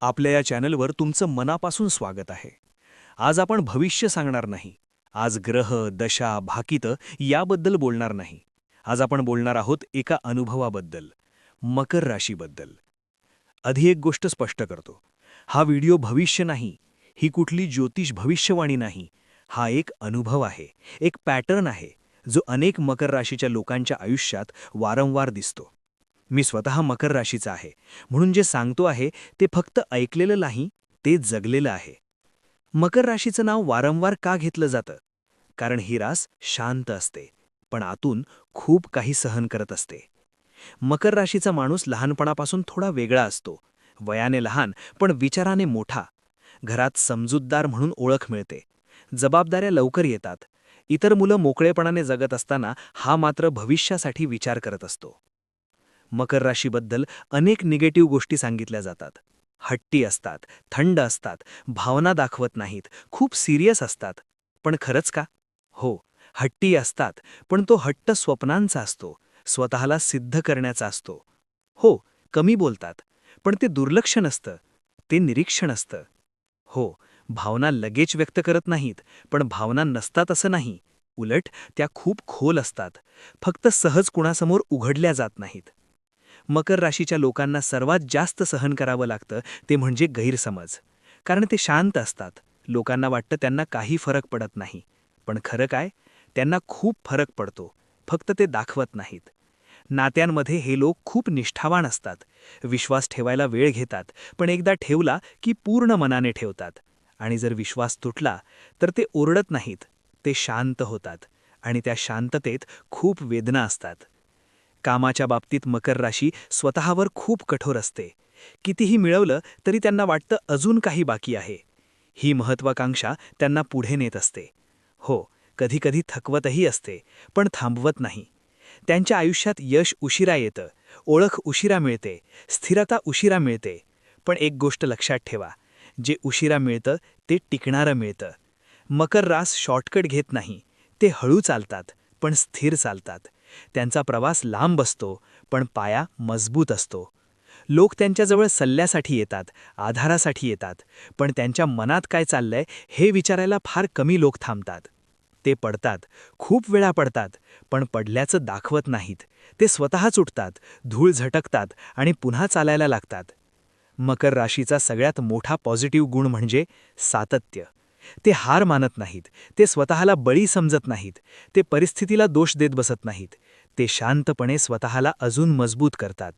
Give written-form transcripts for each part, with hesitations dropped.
आपल्या या चॅनलवर तुमचं मनापासून स्वागत आहे. आज आपण भविष्य सांगणार नाही. आज ग्रह, दशा, भाकितं याबद्दल बोलणार नाही. आज आपण बोलणार आहोत एका अनुभवाबद्दल, मकर राशीबद्दल. आधी एक गोष्ट स्पष्ट करतो. हा व्हिडिओ भविष्य नाही, ही कुठली ज्योतिष भविष्यवाणी नाही. हा एक अनुभव आहे, एक पॅटर्न आहे, जो अनेक मकर राशीच्या लोकांच्या आयुष्यात वारंवार दिसतो. मी स्वतः मकर राशीचा आहे, म्हणून जे सांगतो आहे ते फक्त ऐकलेलं नाही, ते जगलेलं आहे. मकर राशीचं नाव वारंवार का घेतलं जातं? कारण ही रास शांत असते, पण आतून खूप काही सहन करत असते. मकर राशीचा माणूस लहानपणापासून थोडा वेगळा असतो. वयाने लहान पण विचाराने मोठा. घरात समजूतदार म्हणून ओळख मिळते. जबाबदाऱ्या लवकर येतात. इतर मुलं मोकळेपणाने जगत असताना हा मात्र भविष्यासाठी विचार करत असतो. मकर राशीबद्दल अनेक निगेटिव्ह गोष्टी सांगितल्या जातात. हट्टी असतात, थंड असतात, भावना दाखवत नाहीत, खूप सिरियस असतात. पण खरंच का? हो, हट्टी असतात, पण तो हट्ट स्वप्नांचा असतो, स्वतःला सिद्ध करण्याचा असतो. हो, कमी बोलतात, पण ते दुर्लक्ष नसतं, ते निरीक्षण असतं. हो, भावना लगेच व्यक्त करत नाहीत, पण भावना नसतात असं नाही. उलट त्या खूप खोल असतात, फक्त सहज कुणासमोर उघडल्या जात नाहीत. मकर राशीच्या लोकांना सर्वात जास्त सहन करावं लागतं ते म्हणजे गैरसमज. कारण ते शांत असतात. लोकांना वाटतं त्यांना काही फरक पडत नाही. पण खरं काय? त्यांना खूप फरक पडतो. फक्त ते दाखवत नाहीत. नात्यांमध्ये हे लोक खूप निष्ठावान असतात. विश्वास ठेवायला वेळ घेतात, पण एकदा ठेवला की पूर्ण मनाने ठेवतात. आणि जर विश्वास तुटला तर ते ओरडत नाहीत. ते शांत होतात. आणि त्या शांततेत खूप वेदना असतात. कामाच्या बाबतीत मकर राशी स्वतःवर खूप कठोर असते. कितीही मिळवलं तरी त्यांना वाटतं अजून काही बाकी आहे. ही महत्वाकांक्षा त्यांना पुढे नेत असते. हो, कधीकधी थकवतही असते, पण थांबवत नाही. त्यांच्या आयुष्यात यश उशिरा येतं, ओळख उशिरा मिळते, स्थिरता उशिरा मिळते. पण एक गोष्ट लक्षात ठेवा, जे उशिरा मिळतं ते टिकणारं मिळतं. मकर रास शॉर्टकट घेत नाही. ते हळू चालतात, पण स्थिर चालतात. त्यांचा प्रवास लांब असतो, पण पाया मजबूत असतो. लोक त्यांच्याजवळ सल्ल्यासाठी येतात, आधारासाठी येतात, पण त्यांच्या मनात काय चाललंय हे विचारायला फार कमी लोक थांबतात. ते पडतात, खूप वेळा पडतात, पण पडल्याचं दाखवत नाहीत. ते स्वतःच उठतात, धूळ झटकतात आणि पुन्हा चालायला लागतात. मकर राशीचा सगळ्यात मोठा पॉझिटिव्ह गुण म्हणजे सातत्य. ते हार मानत नाहीत, ते स्वतःला बळी समजत नाहीत, ते परिस्थितीला दोष देत बसत नाहीत. ते शांतपणे स्वतःला अजून मजबूत करतात.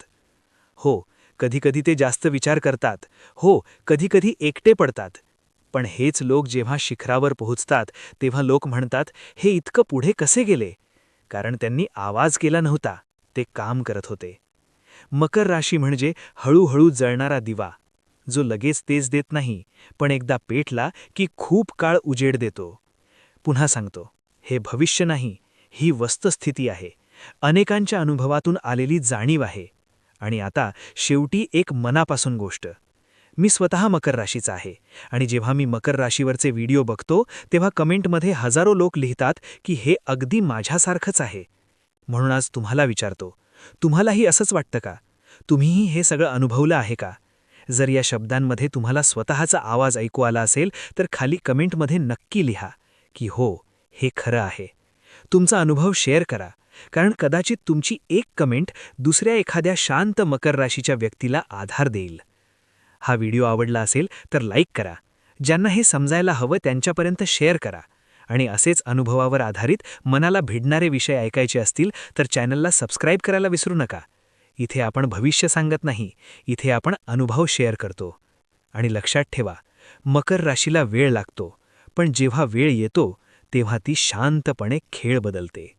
हो, कधीकधी ते जास्त विचार करतात. हो, कधीकधी एकटे पडतात. पण हेच लोक जेव्हा शिखरावर पोहोचतात, तेव्हा लोक म्हणतात, हे इतकं पुढे कसे गेले? कारण त्यांनी आवाज केला नव्हता, ते काम करत होते. मकर राशी म्हणजे हळूहळू जळणारा दिवा, जो लगेच तेज देत नाही, पण एकदा पेटला की खूप काळ उजेड देतो. पुन्हा सांगतो, हे भविष्य नाही, ही वस्तुस्थिती आहे. अनेकांच्या अनुभवातून आलेली जाणीव आहे. आणि आता शेवटी एक मनापासून गोष्ट. मी स्वतः मकर राशीचा आहे आणि जेव्हा मी मकर राशीवरचे व्हिडिओ बघतो तेव्हा कमेंटमध्ये हजारो लोक लिहितात की हे अगदी माझ्यासारखंच आहे. म्हणून आज तुम्हाला विचारतो, तुम्हालाही असंच वाटतं का? तुम्हीही हे सगळं अनुभवलं आहे का? जर या शब्दांमध्ये तुम्हाला स्वतःचा आवाज ऐकू आला असेल तर खाली कमेंटमध्ये नक्की लिहा की हो, हे खरं आहे. तुमचा अनुभव शेअर करा, कारण कदाचित तुमची एक कमेंट दुसऱ्या एखाद्या शांत मकर राशीच्या व्यक्तीला आधार देईल. हा व्हिडिओ आवडला असेल तर लाईक करा. ज्यांना हे समजायला हवं त्यांच्यापर्यंत शेअर करा. आणि असेच अनुभवावर आधारित मनाला भिडणारे विषय ऐकायचे असतील तर चॅनलला सबस्क्राईब करायला विसरू नका. इथे आपण भविष्य सांगत नाही, इथे आपण अनुभव शेअर करतो. आणि लक्षात ठेवा, मकर राशीला वेळ लागतो, पण जेव्हा वेळ येतो तेव्हा ती शांतपणे खेळ बदलते.